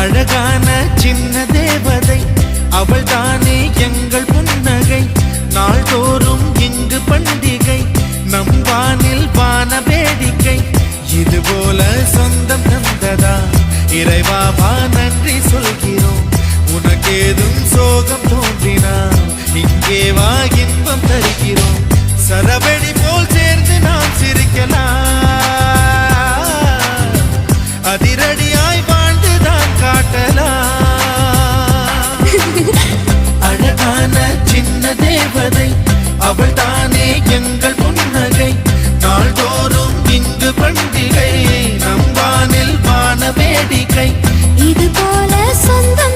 அழகான சின்ன தேவதை அவள் தானே எங்கள் புன்னகை. நாள்தோறும் இங்கு பண்டிகை, நம் வானில் வான வேடிக்கை. இது போல சொந்தம் தந்ததா இறைவாவா நன்றி சொல்கிறோம். உனக்கேதும் சோகம் தோன்றினா இங்கே வா இன்பம் தருகிறோம். சரவெடி போல் சேர்ந்து நாம் சிரிக்கலாம், அதிரடியாய் வாழ்ந்துதான் காட்டலாம். அழகான சின்ன தேவதை அவள் தானே எங்கள் புன்னகை. நாள்தோறும் இங்கு பண்டிகை, நம் வானில் வான வேடிக்கை. இது போல சொந்தம்